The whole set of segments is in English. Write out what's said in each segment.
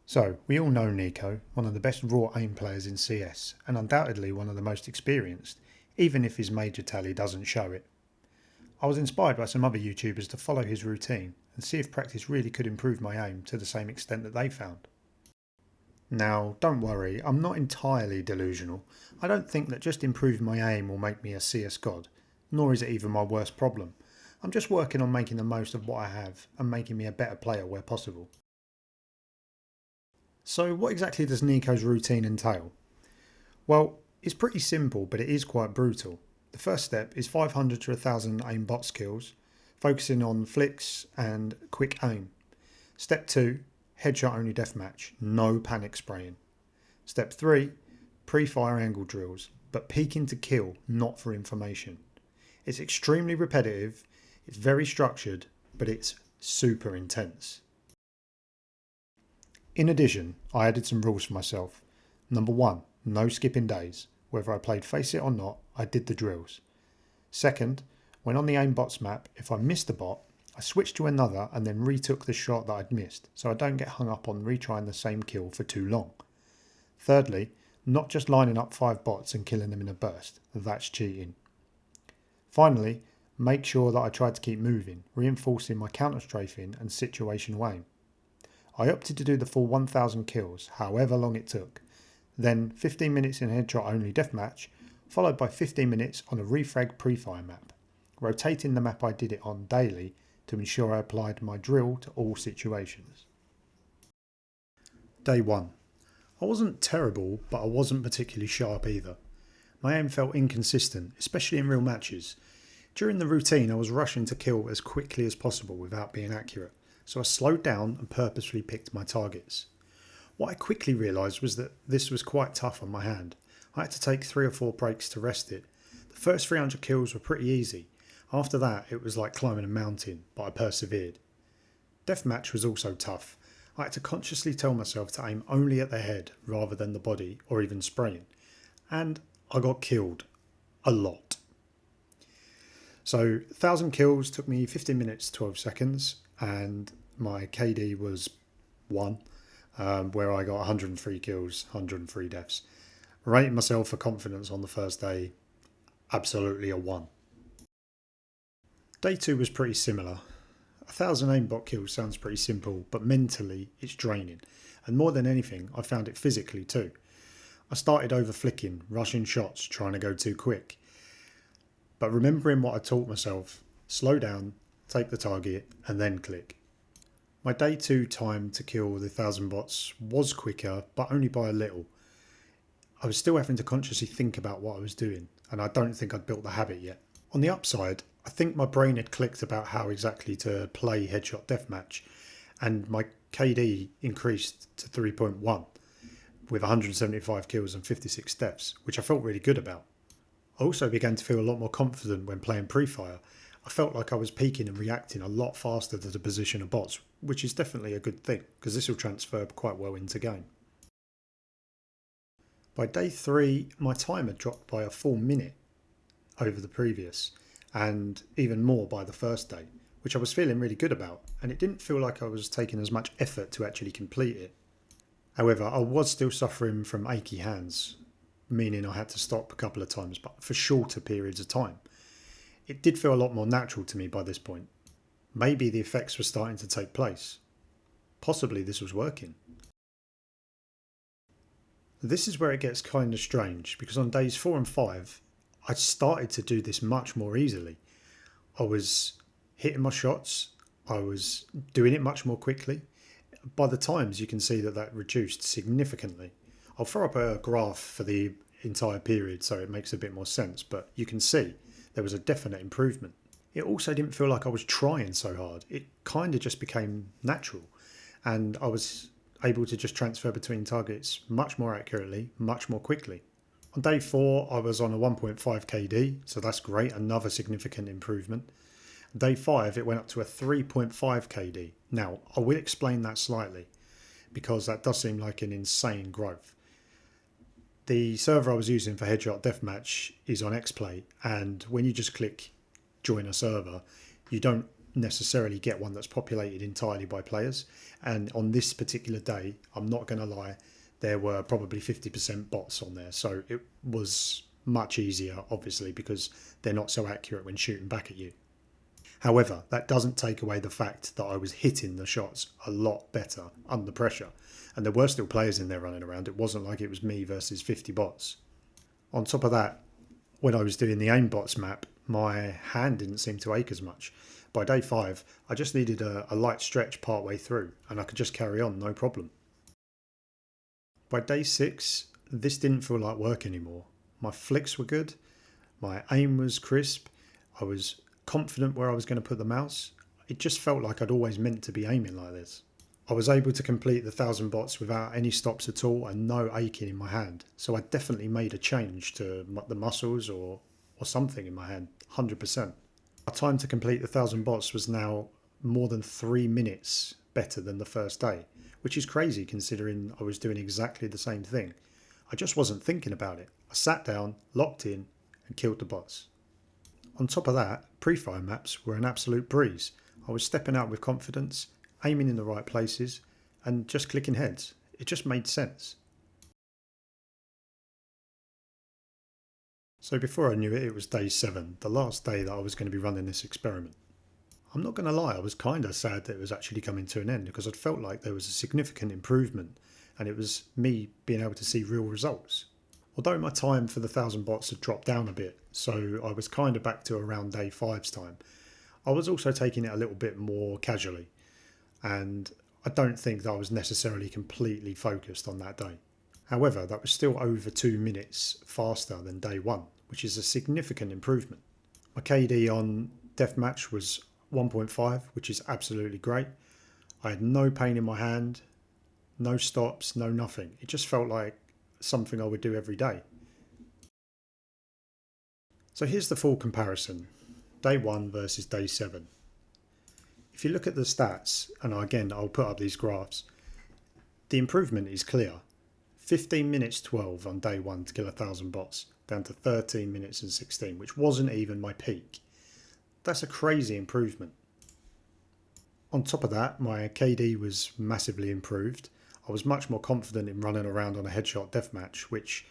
So, we all know NiKo, one of the best raw aim players in CS, and undoubtedly one of the most experienced, even if his major tally doesn't show it. I was inspired by some other YouTubers to follow his routine and see if practice really could improve my aim to the same extent that they found. Now, don't worry, I'm not entirely delusional. I don't think that just improving my aim will make me a CS god, nor is it even my worst problem. I'm just working on making the most of what I have and making me a better player where possible. So what exactly does NiKo's routine entail? Well, it's pretty simple, but it is quite brutal. The first step is 500 to 1000 aimbot skills, focusing on flicks and quick aim. Step 2, headshot only deathmatch, no panic spraying. Step 3, pre-fire angle drills, but peeking to kill, not for information. It's extremely repetitive, it's very structured, but it's super intense. In addition, I added some rules for myself. Number 1, no skipping days. Whether I played FACEIT or not, I did the drills. Second, when on the aimbots map, if I missed a bot, I switched to another and then retook the shot that I'd missed, so I don't get hung up on retrying the same kill for too long. Thirdly, not just lining up 5 bots and killing them in a burst, that's cheating. Finally, make sure that I tried to keep moving, reinforcing my counter-strafing and situational aim. I opted to do the full 1000 kills, however long it took. Then 15 minutes in headshot only deathmatch, followed by 15 minutes on a Refrag pre-fire map, rotating the map I did it on daily to ensure I applied my drill to all situations. Day 1. I wasn't terrible, but I wasn't particularly sharp either. My aim felt inconsistent, especially in real matches. During the routine I was rushing to kill as quickly as possible without being accurate, so I slowed down and purposefully picked my targets. What I quickly realised was that this was quite tough on my hand. I had to take 3 or 4 breaks to rest it. The first 300 kills were pretty easy. After that it was like climbing a mountain, but I persevered. Deathmatch was also tough. I had to consciously tell myself to aim only at the head rather than the body or even spraying. And I got killed. A lot. So 1000 kills took me 15 minutes 12 seconds and my KD was 1, where I got 103 kills, 103 deaths. Rating myself for confidence on the first day, absolutely a 1. Day 2 was pretty similar. 1000 aimbot kills sounds pretty simple, but mentally it's draining. And more than anything, I found it physically too. I started over flicking, rushing shots, trying to go too quick. But remembering what I taught myself, slow down, take the target and then click. My day 2 time to kill the 1000 bots was quicker, but only by a little. I was still having to consciously think about what I was doing, and I don't think I'd built the habit yet. On the upside, I think my brain had clicked about how exactly to play headshot deathmatch, and my KD increased to 3.1 with 175 kills and 56 deaths, which I felt really good about. I also began to feel a lot more confident when playing pre-fire. I felt like I was peeking and reacting a lot faster to the position of bots, which is definitely a good thing, because this will transfer quite well into game. By day 3, my time had dropped by a full minute over the previous, and even more by the first day, which I was feeling really good about, and it didn't feel like I was taking as much effort to actually complete it. However, I was still suffering from achy hands, meaning I had to stop a couple of times, but for shorter periods of time. It did feel a lot more natural to me by this point. Maybe the effects were starting to take place. Possibly this was working. This is where it gets kind of strange, because on days 4 and 5, I started to do this much more easily. I was hitting my shots, I was doing it much more quickly. By the times you can see that reduced significantly. I'll throw up a graph for the entire period so it makes a bit more sense, but you can see there was a definite improvement. It also didn't feel like I was trying so hard. It kind of just became natural, and I was able to just transfer between targets much more accurately, much more quickly. On day 4 I was on a 1.5 KD, so that's great, another significant improvement. Day 5 it went up to a 3.5 KD. Now I will explain that slightly, because that does seem like an insane growth. The server I was using for headshot deathmatch is on XPlay, and when you just click join a server, you don't necessarily get one that's populated entirely by players. And on this particular day, I'm not going to lie, there were probably 50% bots on there. So it was much easier, obviously, because they're not so accurate when shooting back at you. However, that doesn't take away the fact that I was hitting the shots a lot better under pressure. And there were still players in there running around. It wasn't like it was me versus 50 bots. On top of that, when I was doing the aimbots map, my hand didn't seem to ache as much. By day 5, I just needed a light stretch part way through and I could just carry on, no problem. By day 6, this didn't feel like work anymore. My flicks were good, my aim was crisp, I was confident where I was going to put the mouse. It just felt like I'd always meant to be aiming like this. I was able to complete the 1,000 bots without any stops at all and no aching in my hand. So I definitely made a change to the muscles or something in my hand, 100%. My time to complete the 1,000 bots was now more than 3 minutes better than the first day, which is crazy considering I was doing exactly the same thing. I just wasn't thinking about it. I sat down, locked in and killed the bots. On top of that, pre-fire maps were an absolute breeze. I was stepping out with confidence, aiming in the right places and just clicking heads. It just made sense. So before I knew it, it was day 7, the last day that I was going to be running this experiment. I'm not going to lie, I was kind of sad that it was actually coming to an end because I'd felt like there was a significant improvement and it was me being able to see real results. Although my time for the 1,000 bots had dropped down a bit, so I was kind of back to around day 5's time, I was also taking it a little bit more casually. And I don't think that I was necessarily completely focused on that day. However, that was still over 2 minutes faster than day 1, which is a significant improvement. My KD on deathmatch was 1.5, which is absolutely great. I had no pain in my hand, no stops, no nothing. It just felt like something I would do every day. So here's the full comparison, day 1 versus day 7. If you look at the stats, and again I'll put up these graphs, the improvement is clear. 15 minutes 12 on day 1 to kill 1,000 bots, down to 13 minutes and 16, which wasn't even my peak. That's a crazy improvement. On top of that, my KD was massively improved. I was much more confident in running around on a headshot deathmatch, which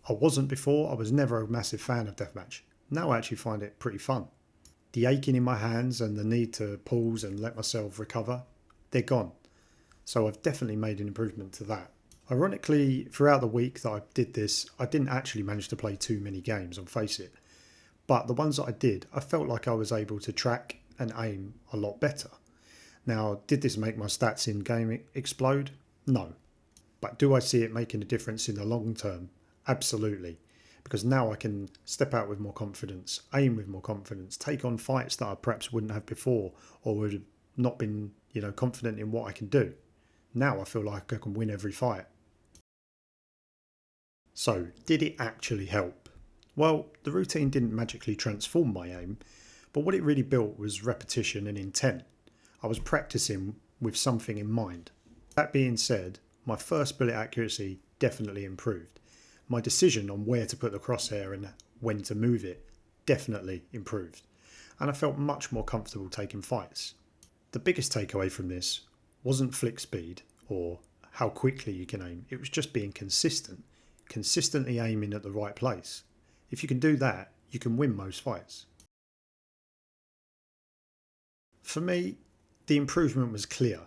I wasn't before. I was never a massive fan of deathmatch. Now I actually find it pretty fun. The aching in my hands and the need to pause and let myself recover, they're gone. So I've definitely made an improvement to that. Ironically, throughout the week that I did this, I didn't actually manage to play too many games on FACEIT. But the ones that I did, I felt like I was able to track and aim a lot better. Now, did this make my stats in game explode? No. But do I see it making a difference in the long term? Absolutely. Because now I can step out with more confidence, aim with more confidence, take on fights that I perhaps wouldn't have before or would have not been, confident in what I can do. Now I feel like I can win every fight. So, did it actually help? Well, the routine didn't magically transform my aim, but what it really built was repetition and intent. I was practicing with something in mind. That being said, my first bullet accuracy definitely improved. My decision on where to put the crosshair and when to move it definitely improved. And I felt much more comfortable taking fights. The biggest takeaway from this wasn't flick speed or how quickly you can aim. It was just being consistent, consistently aiming at the right place. If you can do that, you can win most fights. For me, the improvement was clear.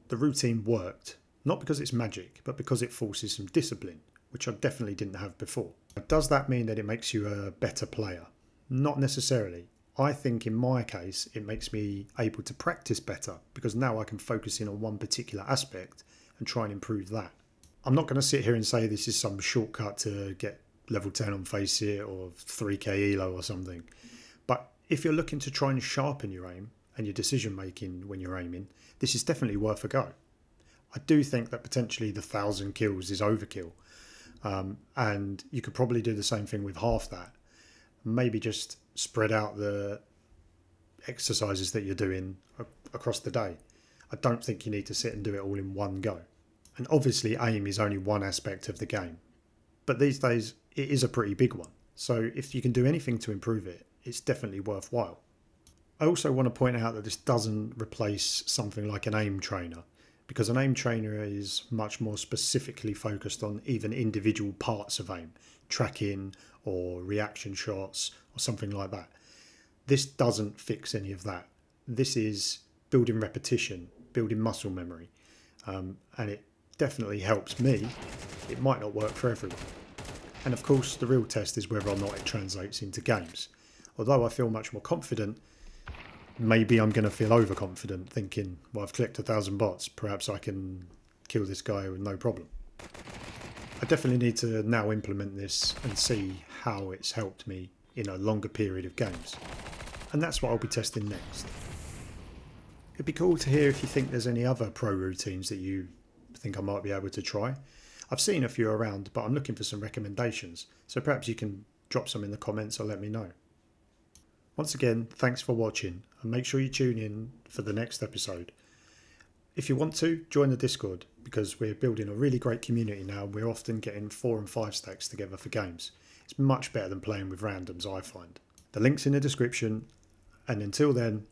The routine worked, not because it's magic, but because it forces some discipline, which I definitely didn't have before. Does that mean that it makes you a better player? Not necessarily. I think in my case, it makes me able to practice better because now I can focus in on one particular aspect and try and improve that. I'm not going to sit here and say this is some shortcut to get level 10 on FACEIT or 3k elo or something. But if you're looking to try and sharpen your aim and your decision making when you're aiming, this is definitely worth a go. I do think that potentially the 1,000 kills is overkill. And you could probably do the same thing with half that. Maybe just spread out the exercises that you're doing across the day. I don't think you need to sit and do it all in one go. And obviously aim is only one aspect of the game. But these days it is a pretty big one. So if you can do anything to improve it, it's definitely worthwhile. I also want to point out that this doesn't replace something like an aim trainer, because an aim trainer is much more specifically focused on even individual parts of aim, tracking or reaction shots or something like that. This doesn't fix any of that. This is building repetition, building muscle memory, and it definitely helps me. It might not work for everyone. And of course, the real test is whether or not it translates into games. Although I feel much more confident, maybe I'm going to feel overconfident, thinking, well, I've clicked 1,000 bots, perhaps I can kill this guy with no problem. I definitely need to now implement this and see how it's helped me in a longer period of games. And that's what I'll be testing next. It'd be cool to hear if you think there's any other pro routines that you think I might be able to try. I've seen a few around, but I'm looking for some recommendations, so perhaps you can drop some in the comments or let me know. Once again, thanks for watching, and make sure you tune in for the next episode. If you want to, join the Discord, because we're building a really great community now. We're often getting 4 and 5 stacks together for games. It's much better than playing with randoms, I find. The link's in the description, and until then,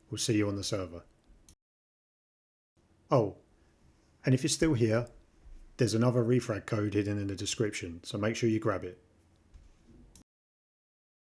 we'll see you on the server. Oh, and if you're still here, there's another Refrag code hidden in the description, so make sure you grab it.